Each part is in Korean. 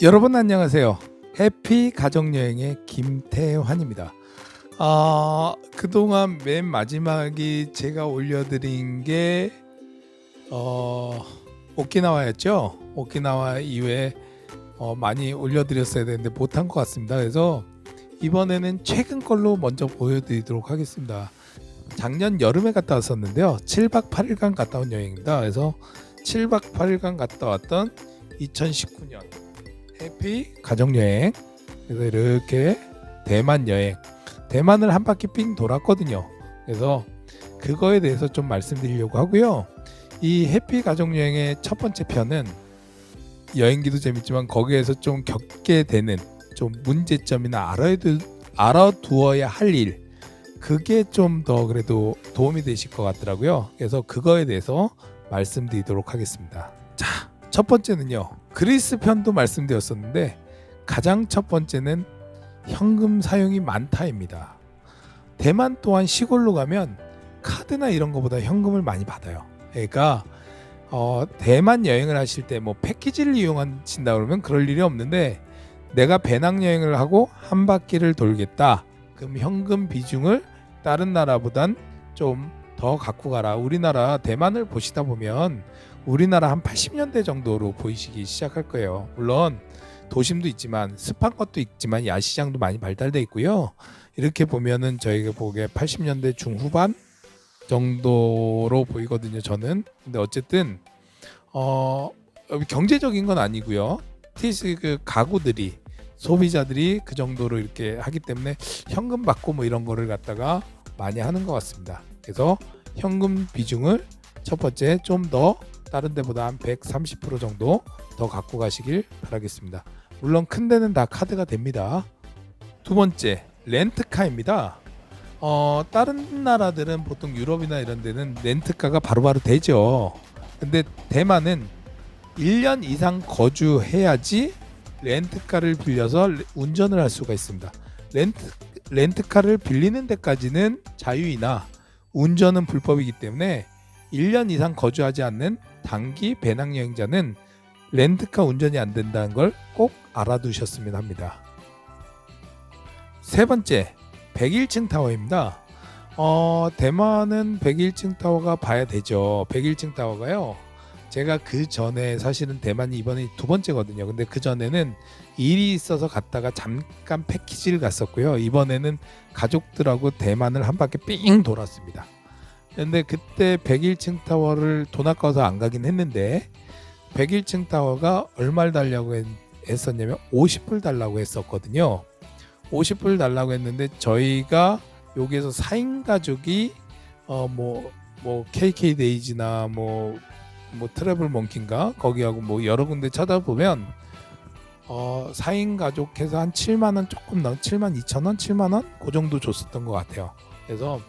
여러분 안녕하세요. 해피 가족여행의 김태환입니다. 그동안 맨 마지막이 제가 올려드린 게 오키나와였죠. 오키나와 이후에 많이 올려드렸어야 되는데 못한 것 같습니다. 그래서 이번에는 최근 걸로 먼저 보여드리도록 하겠습니다. 작년 여름에 갔다 왔었는데요. 7박 8일간 갔다 온 여행입니다. 그래서 7박 8일간 갔다 왔던 2019년 해피 가족여행. 그래서 이렇게 대만 여행, 대만을 한 바퀴 삥 돌았거든요. 그래서 그거에 대해서 좀 말씀드리려고 하고요. 이 해피 가족여행의 첫 번째 편은 여행기도 재밌지만 거기에서 좀 겪게 되는 좀 문제점이나 알아두어야 할 일, 그게 좀 더 그래도 도움이 되실 것 같더라고요. 그래서 그거에 대해서 말씀드리도록 하겠습니다. 자, 첫 번째는요, 그리스 편도 말씀드렸었는데 가장 첫 번째는 현금 사용이 많다입니다. 대만 또한 시골로 가면 카드나 이런 거보다 현금을 많이 받아요. 그러니까 대만 여행을 하실 때 뭐 패키지를 이용하신다 그러면 그럴 일이 없는데, 내가 배낭여행을 하고 한 바퀴를 돌겠다, 그럼 현금 비중을 다른 나라보단 좀 더 갖고 가라. 우리나라 대만을 보시다 보면 우리나라 한 80년대 정도로 보이시기 시작할 거예요. 물론 도심도 있지만 습한 것도 있지만 야시장도 많이 발달돼 있고요. 이렇게 보면은 저희가 보기에 80년대 중후반 정도로 보이거든요, 저는. 근데 어쨌든 경제적인 건 아니고요. 그 가구들이, 소비자들이 그 정도로 이렇게 하기 때문에 현금 받고 뭐 이런 거를 갖다가 많이 하는 것 같습니다. 그래서 현금 비중을 첫 번째 좀 더 다른 데보다 한 130% 정도 더 갖고 가시길 바라겠습니다. 물론 큰 데는 다 카드가 됩니다. 두 번째, 렌트카입니다. 다른 나라들은 보통 유럽이나 이런 데는 렌트카가 바로바로 되죠. 근데 대만은 1년 이상 거주해야지 렌트카를 빌려서 운전을 할 수가 있습니다. 렌트카를 빌리는 데까지는 자유이나 운전은 불법이기 때문에 1년 이상 거주하지 않는 단기 배낭여행자는 렌트카 운전이 안 된다는 걸 꼭 알아두셨으면 합니다. 세 번째, 101층 타워입니다. 대만은 101층 타워가 봐야 되죠. 101층 타워가요, 제가 그 전에 사실은 대만이 이번에 두 번째거든요. 근데 그 전에는 일이 있어서 갔다가 잠깐 패키지를 갔었고요. 이번에는 가족들하고 대만을 한 바퀴 삥 돌았습니다. 근데 그때 101층 타워를 돈 아까워서 안 가긴 했는데, 101층 타워가 얼마를 달라고 했었냐면 50불 달라고 했었거든요. 50불 달라고 했는데 저희가 여기에서 4인 가족이 뭐 KK데이지나 뭐 트래블 몽키인가 거기하고 뭐 여러 군데 찾아보면 4인 가족해서 한 7만원 조금 넘, 7만 2천원 7만원 그 정도 줬었던 것 같아요. 그래서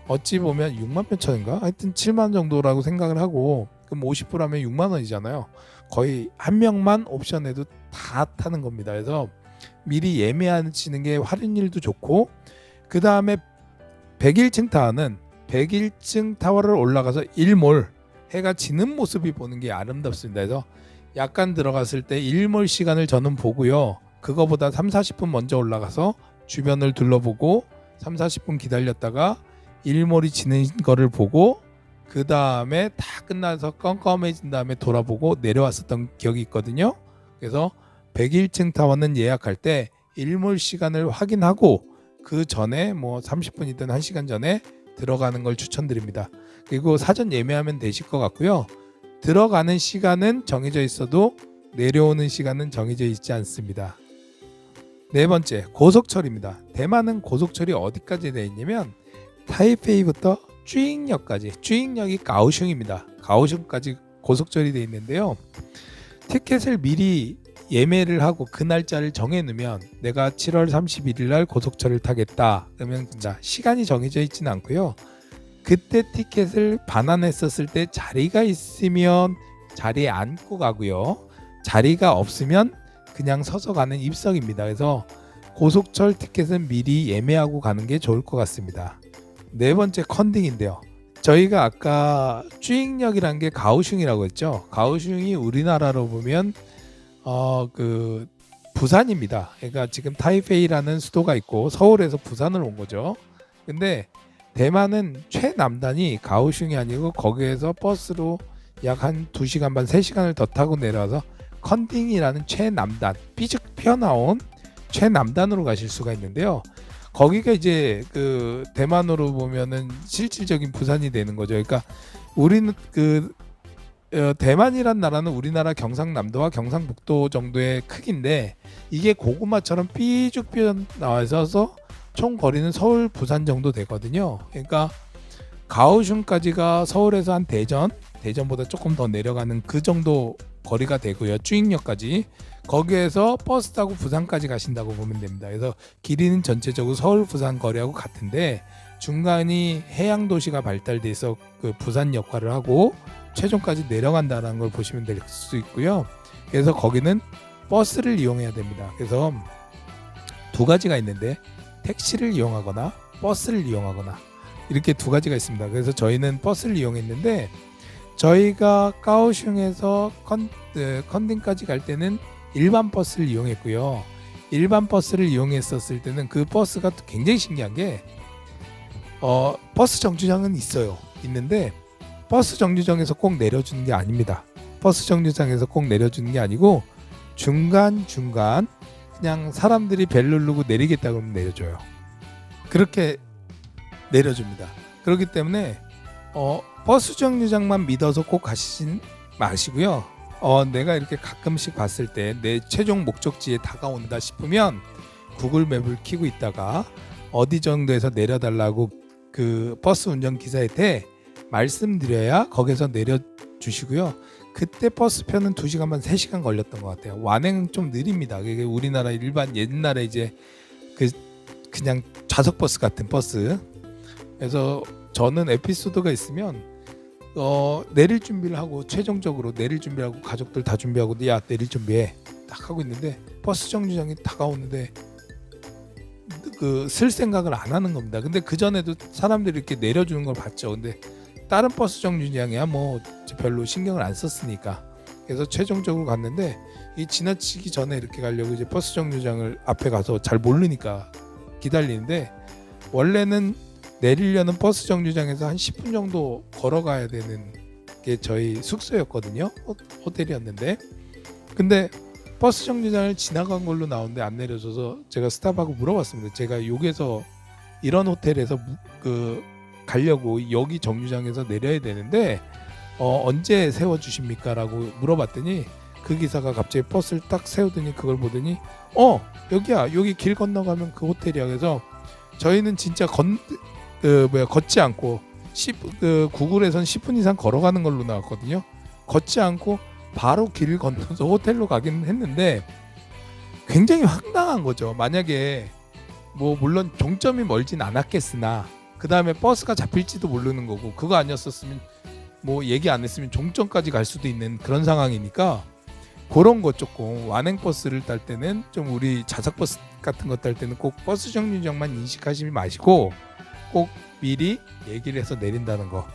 어찌 보면 6만 몇천인가 하여튼 7만 정도라고 생각을 하고, 그럼 50불 하면 6만원이잖아요. 거의 한 명만 옵션에도 다 타는 겁니다. 그래서 미리 예매하시는 게 할인율도 좋고, 그 다음에 101층 타워는 101층 타워를 올라가서 일몰, 해가 지는 모습이 보는 게 아름답습니다. 그래서 약간 들어갔을 때 일몰 시간을 저는 보고요, 그거보다 3-40분 먼저 올라가서 주변을 둘러보고 3-40분 기다렸다가 일몰이 지는 거를 보고 그 다음에 다 끝나서 껌껌해진 다음에 돌아보고 내려왔었던 기억이 있거든요. 그래서 101층 타워는 예약할 때 일몰 시간을 확인하고 그 전에 뭐 30분이든 1시간 전에 들어가는 걸 추천드립니다. 그리고 사전 예매하면 되실 것 같고요. 들어가는 시간은 정해져 있어도 내려오는 시간은 정해져 있지 않습니다. 네 번째, 고속철입니다. 대만은 고속철이 어디까지 되어 있냐면 타이페이부터 쭈잉역까지, 쭈잉역이 가오슝입니다. 가오슝까지 고속철이 되어 있는데요. 티켓을 미리 예매를 하고 그 날짜를 정해놓으면 내가 7월 31일 날 고속철을 타겠다 그러면 진짜 시간이 정해져 있지는 않고요. 그때 티켓을 반환했었을 때 자리가 있으면 자리에 앉고 가고요. 자리가 없으면 그냥 서서 가는 입석입니다. 그래서 고속철 티켓은 미리 예매하고 가는 게 좋을 것 같습니다. 네 번째 컨딩인데요. 저희가 아까 쭈잉역이란 게 가오슝이라고 했죠. 가오슝이 우리나라로 보면 그 부산입니다. 그러니까 지금 타이페이라는 수도가 있고 서울에서 부산을 온 거죠. 근데 대만은 최남단이 가오슝이 아니고 거기에서 버스로 약 한 2시간 반 3시간을 더 타고 내려와서 컨딩이라는 최남단 삐죽 펴나온 최남단으로 가실 수가 있는데요. 거기가 이제 그 대만으로 보면은 실질적인 부산이 되는 거죠. 그러니까 우리는 그 대만이란 나라는 우리나라 경상남도와 경상북도 정도의 크기인데 이게 고구마처럼 삐죽 나와서 총 거리는 서울 부산 정도 되거든요. 그러니까 가오슝까지가 서울에서 한 대전보다 조금 더 내려가는 그 정도 거리가 되고요. 쭈잉역까지 거기에서 버스 타고 부산까지 가신다고 보면 됩니다. 그래서 길이는 전체적으로 서울 부산 거리하고 같은데 중간이 해양 도시가 발달돼서 그 부산 역할을 하고 최종까지 내려간다는 걸 보시면 될 수 있고요. 그래서 거기는 버스를 이용해야 됩니다. 그래서 두 가지가 있는데 택시를 이용하거나 버스를 이용하거나 이렇게 두 가지가 있습니다. 그래서 저희는 버스를 이용했는데 저희가 가오슝에서 컨딩까지 갈 때는 일반 버스를 이용했고요. 일반 버스를 이용했었을 때는 그 버스가 굉장히 신기한 게 버스 정류장은 있는데 버스 정류장에서 꼭 내려주는 게 아닙니다. 버스 정류장에서 꼭 내려주는 게 아니고 중간중간 그냥 사람들이 벨 누르고 내리겠다 그러면 내려줘요. 그렇게 내려줍니다. 그렇기 때문에 버스 정류장만 믿어서 꼭 가시진 마시고요. 내가 이렇게 가끔씩 봤을 때 내 최종 목적지에 다가온다 싶으면 구글 맵을 켜고 있다가 어디 정도에서 내려달라고 그 버스 운전기사한테 말씀드려야 거기서 내려주시고요. 그때 버스표는 2시간 반 3시간 걸렸던 것 같아요. 완행은 좀 느립니다. 그게 우리나라 일반 옛날에 이제 그냥 좌석버스 같은 버스. 그래서 저는 에피소드가 있으면 내릴 준비를 하고 최종적으로 내릴 준비하고 가족들 다 준비하고 야 내릴 준비해 딱 하고 있는데 버스 정류장이 다가오는데 쓸 생각을 안 하는 겁니다. 근데 그 전에도 사람들이 이렇게 내려주는 걸 봤죠. 근데 다른 버스 정류장이야 뭐 별로 신경을 안 썼으니까. 그래서 최종적으로 갔는데 이 지나치기 전에 이렇게 가려고 이제 버스 정류장을 앞에 가서 잘 모르니까 기다리는데 원래는 내리려는 버스 정류장에서 한 10분 정도 걸어가야 되는 게 저희 숙소였거든요. 호텔이었는데 근데 버스 정류장을 지나간 걸로 나오는데 안 내려줘서 제가 스탑하고 물어봤습니다. 제가 여기서 이런 호텔에서 가려고 여기 정류장에서 내려야 되는데 언제 세워주십니까? 라고 물어봤더니 그 기사가 갑자기 버스를 딱 세우더니 그걸 보더니 여기야 여기 길 건너가면 그 호텔이야. 그래서 저희는 진짜 걷지 않고 구글에선 10분 이상 걸어가는 걸로 나왔거든요. 걷지 않고 바로 길을 건너서 호텔로 가기는 했는데 굉장히 황당한 거죠. 만약에 뭐 물론 종점이 멀진 않았겠으나 그 다음에 버스가 잡힐지도 모르는 거고 그거 아니었었으면 뭐 얘기 안 했으면 종점까지 갈 수도 있는 그런 상황이니까 그런 거 조금 완행버스를 탈 때는 좀 우리 좌석버스 같은 거 탈 때는 꼭 버스 정류장만 인식하시지 마시고 꼭 미리 얘기를 해서 내린다는 거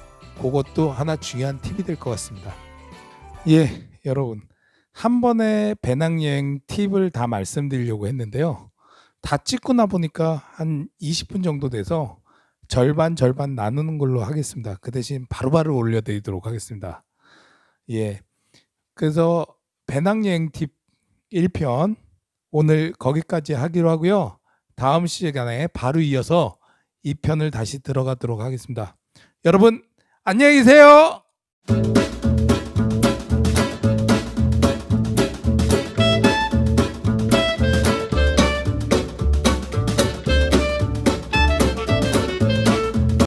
그것도 하나 중요한 팁이 될 것 같습니다. 예, 여러분 한 번에 배낭여행 팁을 다 말씀드리려고 했는데요. 다 찍고 나 보니까 한 20분 정도 돼서 절반 나누는 걸로 하겠습니다. 그 대신 바로바로 올려드리도록 하겠습니다. 예, 그래서 배낭여행 팁 1편 오늘 거기까지 하기로 하고요. 다음 시간에 바로 이어서 2편을 다시 들어가도록 하겠습니다. 여러분 안녕히 계세요.